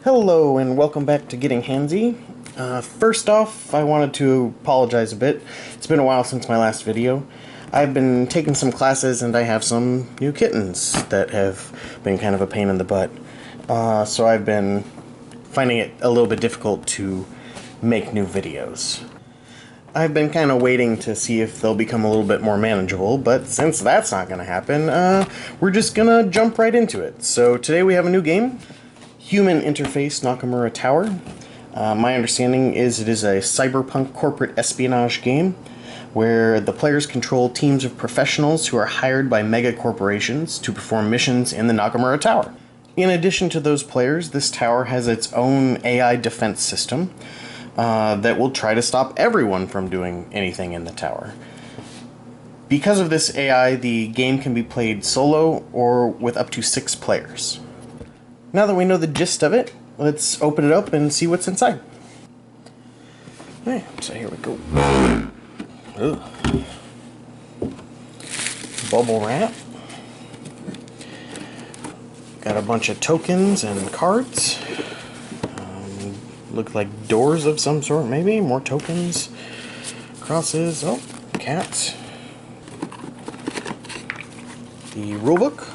Hello and welcome back to Getting Handsy. First off, I wanted to apologize a bit. It's been a while since my last video. I've been taking some classes and I have some new kittens that have been kind of a pain in the butt. So I've been finding it a little bit difficult to make new videos. I've been kind of waiting to see if they'll become a little bit more manageable, but since that's not going to happen, we're just going to jump right into it. So today we have a new game. Human Interface Nakamura Tower. My understanding is it is a cyberpunk corporate espionage game where the players control teams of professionals who are hired by mega corporations to perform missions in the Nakamura Tower. In addition to those players, this tower has its own AI defense system that will try to stop everyone from doing anything in the tower. Because of this AI, the game can be played solo or with up to 6 players. Now that we know the gist of it, let's open it up and see what's inside. Alright, so here we go. Ugh. Bubble wrap. Got a bunch of tokens and cards. Look like doors of some sort, maybe. More tokens. Crosses. Oh, cats. The rulebook.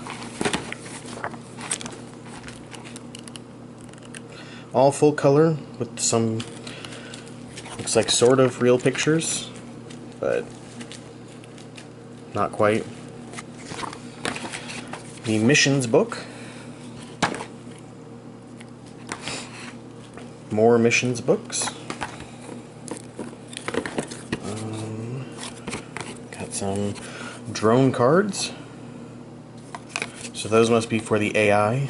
All full color with some, looks like sort of real pictures, but not quite. The missions book. More missions books. Got some drone cards. So those must be for the AI.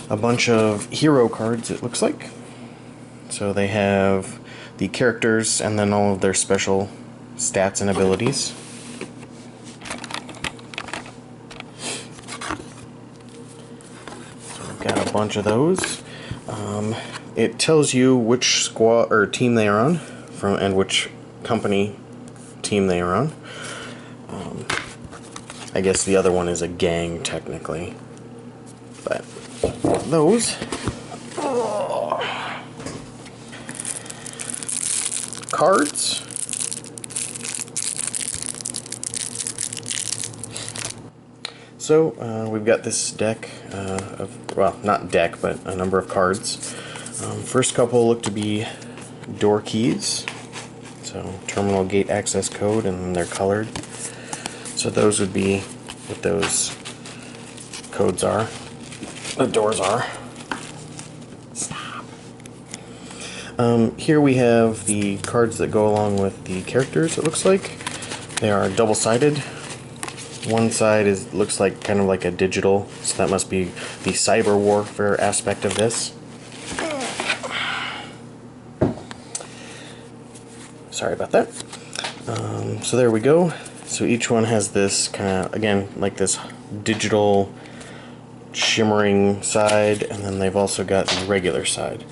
A bunch of hero cards, it looks like. So they have the characters and then all of their special stats and abilities. So we've got a bunch of those. It tells you which squad or team they are on, and which company team they are on. I guess the other one is a gang technically, but those. Cards. So we've got this deck of, well, not deck, but a number of cards. First couple look to be door keys. So terminal gate access code, and they're colored. So those would be what those codes are. The doors are. Stop. Here we have the cards that go along with the characters, it looks like. They are double-sided. One side looks like kind of like a digital, so that must be the cyber warfare aspect of this. Sorry about that. So there we go. So each one has this kind of, again, like this digital shimmering side, and then they've also got the regular side,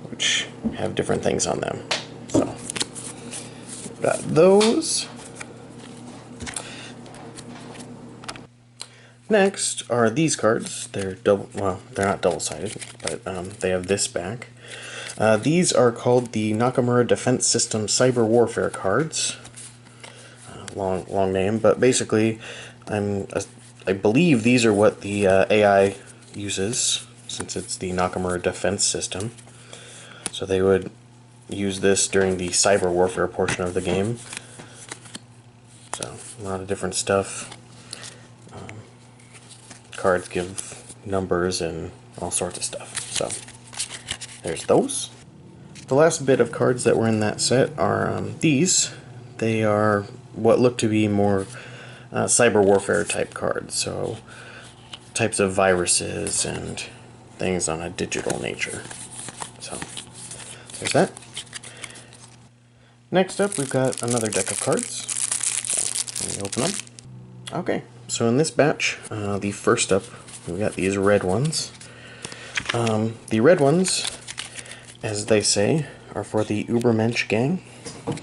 which have different things on them. So we've got those. Next are these cards. They're well, they're not double-sided, but they have this back. These are called the Nakamura Defense System Cyber Warfare cards. Long name, but basically, I believe these are what the AI uses, since it's the Nakamura Defense System. So they would use this during the cyber warfare portion of the game. So a lot of different stuff. Cards give numbers and all sorts of stuff. So there's those. The last bit of cards that were in that set are these. They are what look to be more cyber warfare type cards, so types of viruses and things on a digital nature. So there's that. Next up, we've got another deck of cards. So let me open them. Okay, so in this batch, the first up, we've got these red ones. The red ones, as they say, are for the Ubermensch gang.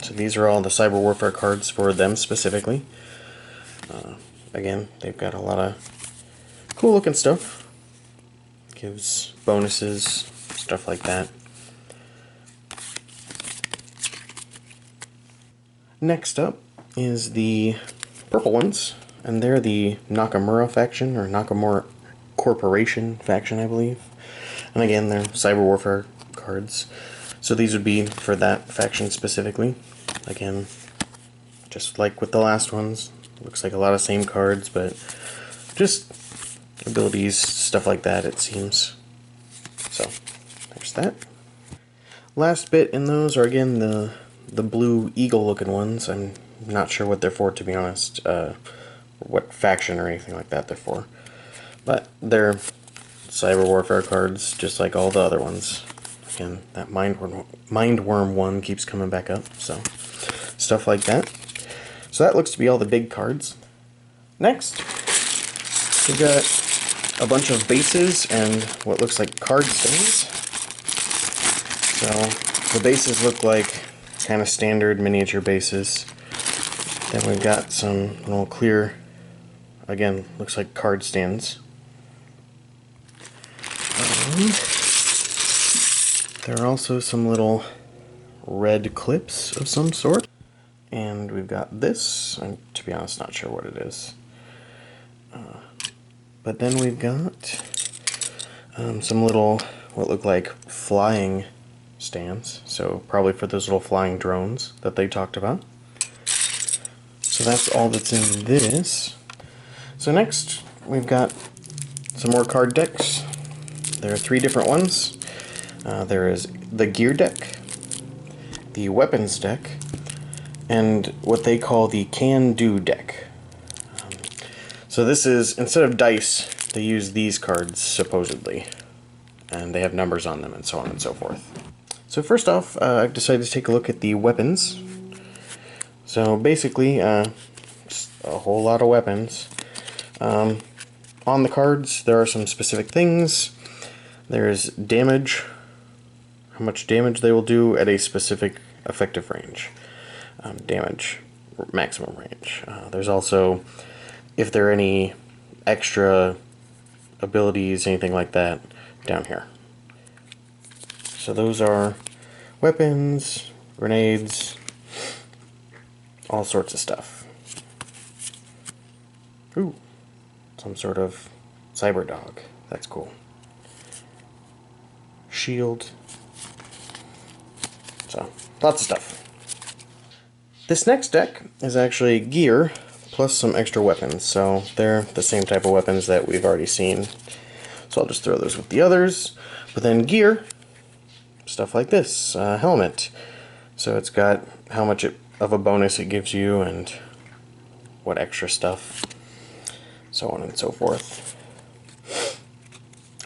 So these are all the cyber warfare cards for them specifically. Again, they've got a lot of cool looking stuff. Gives bonuses, stuff like that. Next up is the purple ones, and they're the Nakamura faction, or Nakamura Corporation faction, I believe. And again, they're cyber warfare cards. So these would be for that faction specifically. Again, just like with the last ones, looks like a lot of same cards, but just abilities, stuff like that, it seems. So, there's that. Last bit in those are again the blue eagle looking ones. I'm not sure what they're for, to be honest, what faction or anything like that they're for. But they're cyber warfare cards, just like all the other ones. Again, that mindworm one keeps coming back up, so stuff like that. So that looks to be all the big cards. Next, we've got a bunch of bases and what looks like card stones. So the bases look like kind of standard miniature bases. Then we've got some little clear, again, looks like card stands. There are also some little red clips of some sort. And we've got this. I'm, to be honest, not sure what it is. But then we've got some little, what look like flying stands. So probably for those little flying drones that they talked about. So that's all that's in this. So next, we've got some more card decks. There are 3 different ones. There is the gear deck, the weapons deck, and what they call the can-do deck. So this is, instead of dice, they use these cards, supposedly. And they have numbers on them and so on and so forth. So first off, I've decided to take a look at the weapons. So basically, just a whole lot of weapons. On the cards, there are some specific things. There's damage, how much damage they will do at a specific effective range. Damage, maximum range. There's also, if there are any extra abilities, anything like that, down here. So those are weapons, grenades, all sorts of stuff. Ooh, some sort of cyber dog. That's cool. Shield. So, lots of stuff. This next deck is actually gear plus some extra weapons. So they're the same type of weapons that we've already seen. So I'll just throw those with the others. But then gear, stuff like this. Helmet. So it's got how much of a bonus it gives you and what extra stuff. So on and so forth.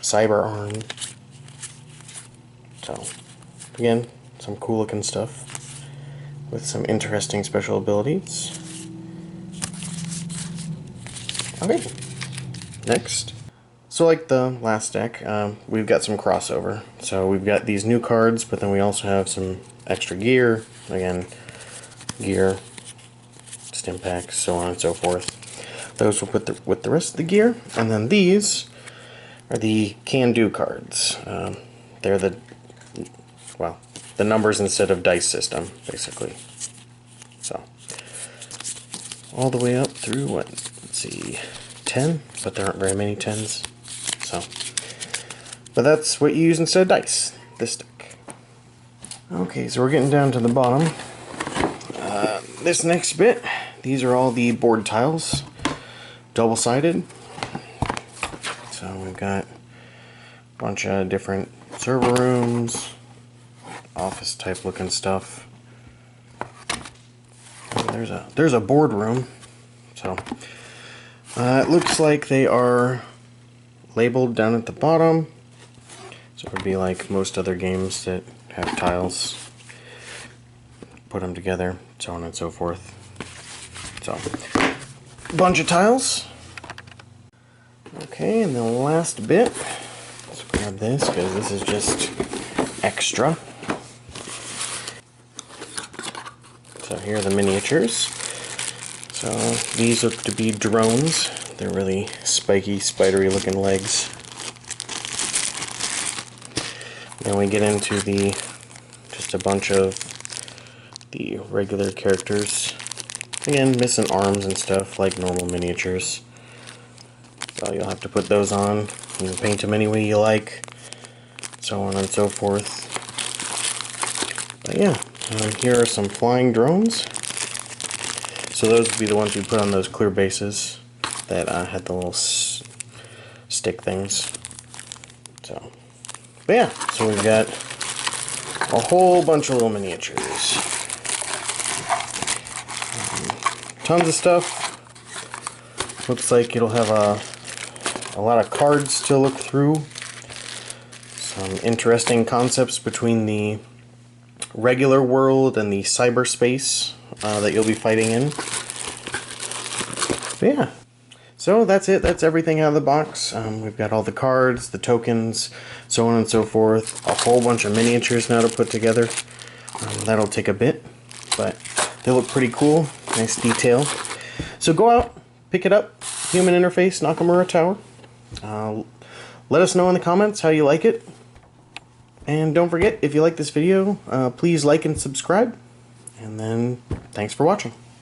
Cyber arm. So, again, some cool looking stuff with some interesting special abilities. Okay, next. So like the last deck, we've got some crossover. So we've got these new cards, but then we also have some extra gear. Again, gear, stim packs, so on and so forth. Those will put with the rest of the gear. And then these are the can-do cards. They're the, well, the numbers instead of dice system, basically. So, all the way up through, what, let's see, 10? But there aren't very many 10s. So, but that's what you use instead of dice, this deck. Okay, so we're getting down to the bottom. This next bit, these are all the board tiles, double-sided. So we've got a bunch of different server rooms, office type looking stuff. Oh, there's a board room. So it looks like they are labeled down at the bottom. So it would be like most other games that have tiles. Put them together, so on and so forth. So, bunch of tiles. Okay, and the last bit. Let's grab this because this is just extra. So here are the miniatures. So these look to be drones. They're really spiky, spidery looking legs. Then we get into just a bunch of the regular characters. Again, missing arms and stuff like normal miniatures. So you'll have to put those on. You can paint them any way you like, so on and so forth. But yeah, here are some flying drones. So those would be the ones you put on those clear bases that had the little stick things. So, but yeah, so we've got a whole bunch of little miniatures. Tons of stuff. Looks like it'll have a lot of cards to look through. Some interesting concepts between the regular world and the cyberspace that you'll be fighting in. But yeah, so that's it. That's everything out of the box. We've got all the cards, the tokens, so on and so forth. A whole bunch of miniatures now to put together. That'll take a bit, but they look pretty cool. Nice detail. So go out, pick it up. Human Interface Nakamura Tower. Let us know in the comments how you like it. And don't forget, if you like this video, please like and subscribe. And then, thanks for watching.